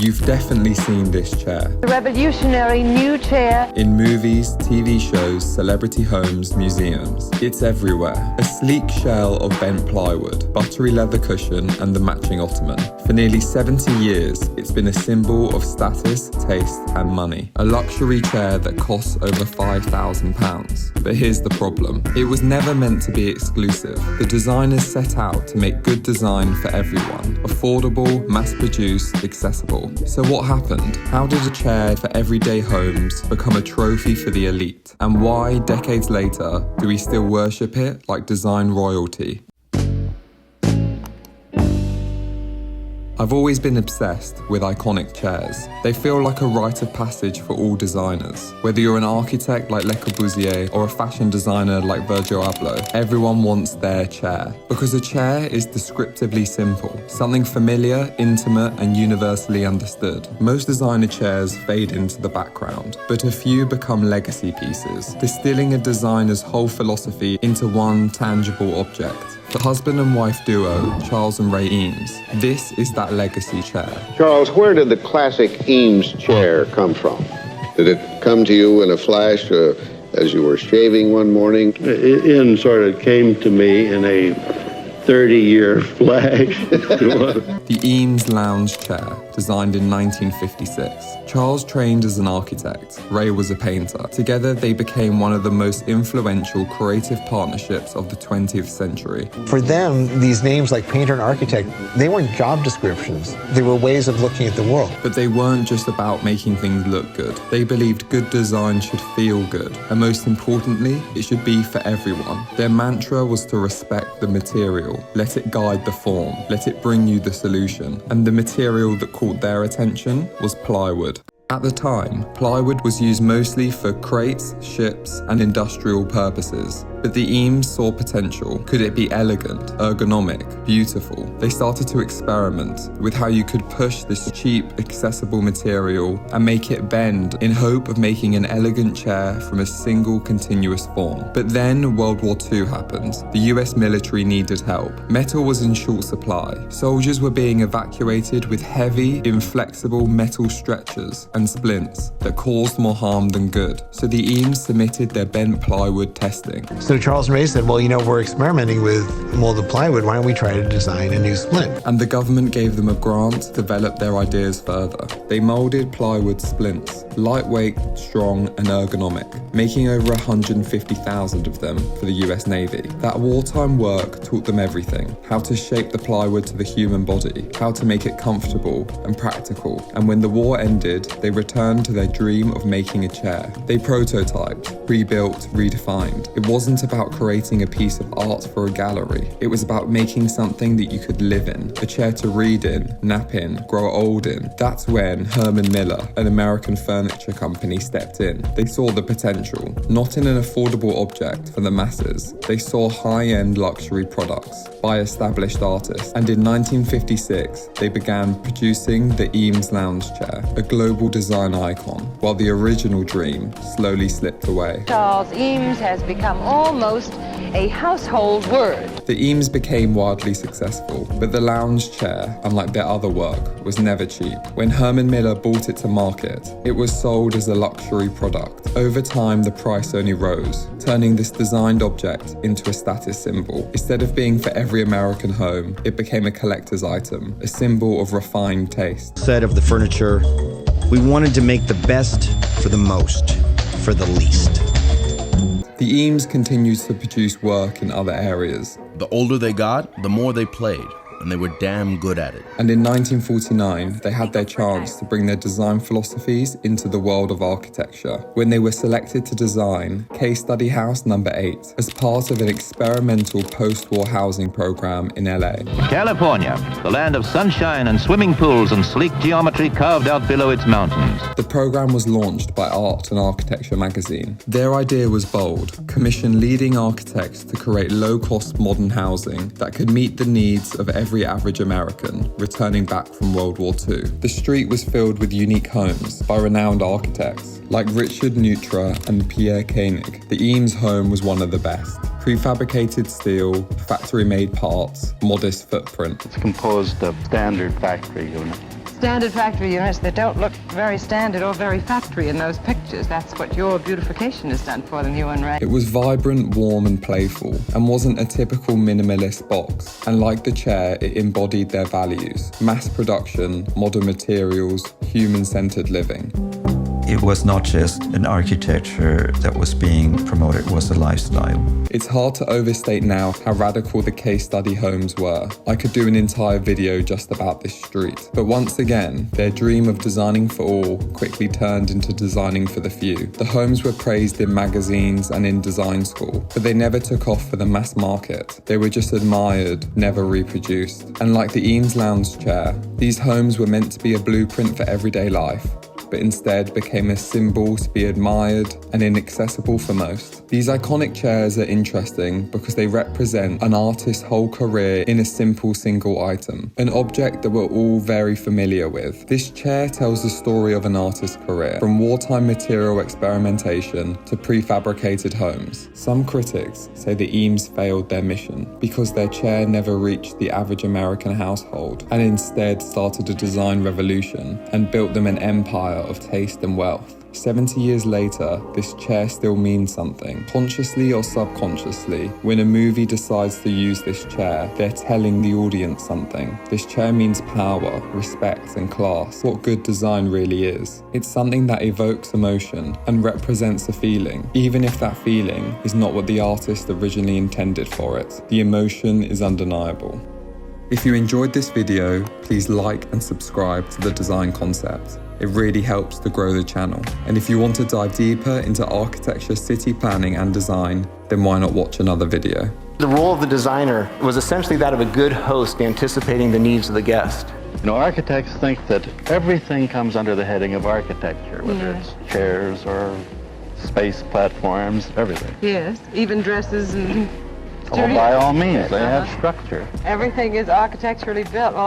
You've definitely seen this chair. The revolutionary new chair. In movies, TV shows, celebrity homes, museums. It's everywhere. A sleek shell of bent plywood, buttery leather cushion, and the matching ottoman. For nearly 70 years, it's been a symbol of status, taste, and money. A luxury chair that costs over £5,000. But here's the problem. It was never meant to be exclusive. The designers set out to make good design for everyone. Affordable, mass-produced, accessible. So what happened? How did a chair for everyday homes become a trophy for the elite? And why, decades later, do we still worship it like design royalty? I've always been obsessed with iconic chairs. They feel like a rite of passage for all designers. Whether you're an architect like Le Corbusier or a fashion designer like Virgil Abloh, everyone wants their chair. Because a chair is descriptively simple, something familiar, intimate, and universally understood. Most designer chairs fade into the background, but a few become legacy pieces, distilling a designer's whole philosophy into one tangible object. The husband and wife duo, Charles and Ray Eames. This is that legacy chair. Charles, where did the classic Eames chair come from? Did it come to you in a flash as you were shaving one morning? It sort of came to me in a 30-year flash. The Eames Lounge Chair, designed in 1956. Charles trained as an architect. Ray was a painter. Together, they became one of the most influential creative partnerships of the 20th century. For them, these names like painter and architect, they weren't job descriptions. They were ways of looking at the world. But they weren't just about making things look good. They believed good design should feel good. And most importantly, it should be for everyone. Their mantra was to respect the material. Let it guide the form. Let it bring you the solution. And the material that caught their attention was plywood. At the time, plywood was used mostly for crates, ships, and industrial purposes. But the Eames saw potential. Could it be elegant, ergonomic, beautiful? They started to experiment with how you could push this cheap, accessible material and make it bend in hope of making an elegant chair from a single continuous form. But then World War II happened. The US military needed help. Metal was in short supply. Soldiers were being evacuated with heavy, inflexible metal stretchers and splints that caused more harm than good. So the Eames submitted their bent plywood testing. So Charles and Ray said, well, we're experimenting with molded plywood. Why don't we try to design a new splint? And the government gave them a grant to develop their ideas further. They molded plywood splints, lightweight, strong, and ergonomic, making over 150,000 of them for the US Navy. That wartime work taught them everything: how to shape the plywood to the human body, how to make it comfortable and practical. And when the war ended, they returned to their dream of making a chair. They prototyped, rebuilt, redefined. It wasn't about creating a piece of art for a gallery. It was about making something that you could live in, a chair to read in, nap in, grow old in. That's when Herman Miller, an American furniture company, stepped in. They saw the potential, not in an affordable object for the masses. They saw high-end luxury products by established artists. And in 1956, they began producing the Eames Lounge Chair, a global design icon, while the original dream slowly slipped away. Charles Eames has become almost a household word. The Eames became wildly successful, but the lounge chair, unlike their other work, was never cheap. When Herman Miller brought it to market, it was sold as a luxury product. Over time, the price only rose, turning this designed object into a status symbol. Instead of being for every American home, it became a collector's item, a symbol of refined taste. Said of the furniture, we wanted to make the best for the most, for the least. The Eames continues to produce work in other areas. The older they got, the more they played, and they were damn good at it. And in 1949, they had their chance to bring their design philosophies into the world of architecture when they were selected to design Case Study House No. 8 as part of an experimental post-war housing program in LA. California, the land of sunshine and swimming pools and sleek geometry carved out below its mountains. The program was launched by Art and Architecture magazine. Their idea was bold: commission leading architects to create low-cost modern housing that could meet the needs of every average American returning back from World War II. The street was filled with unique homes by renowned architects like Richard Neutra and Pierre Koenig. The Eames home was one of the best. Prefabricated steel, factory-made parts, modest footprint. It's composed of standard factory units. standard factory units that don't look very standard or very factory in those pictures. That's what your beautification has done for them, you and Ray. It was vibrant, warm and playful, and wasn't a typical minimalist box. And like the chair, it embodied their values: mass production, modern materials, human-centered living. It was not just an architecture that was being promoted, it was a lifestyle. It's hard to overstate now how radical the case study homes were. I could do an entire video just about this street. But once again, their dream of designing for all quickly turned into designing for the few. The homes were praised in magazines and in design school, but they never took off for the mass market. They were just admired, never reproduced. And like the Eames Lounge Chair, these homes were meant to be a blueprint for everyday life, but instead became a symbol to be admired and inaccessible for most. These iconic chairs are interesting because they represent an artist's whole career in a simple single item, an object that we're all very familiar with. This chair tells the story of an artist's career, from wartime material experimentation to prefabricated homes. Some critics say the Eames failed their mission because their chair never reached the average American household and instead started a design revolution and built them an empire of taste and wealth. 70 years later, this chair still means something. Consciously or subconsciously, when a movie decides to use this chair, they're telling the audience something. This chair means power, respect, and class, what good design really is. It's something that evokes emotion and represents a feeling, even if that feeling is not what the artist originally intended for it. The emotion is undeniable. If you enjoyed this video, please like and subscribe to The Design Concept. It really helps to grow the channel. And if you want to dive deeper into architecture, city planning and design, then why not watch another video? The role of the designer was essentially that of a good host anticipating the needs of the guest. You know, architects think that everything comes under the heading of architecture, whether it's chairs or space platforms, everything. Yes, even dresses and Oh, by all means, they have structure. everything is architecturally built. Well,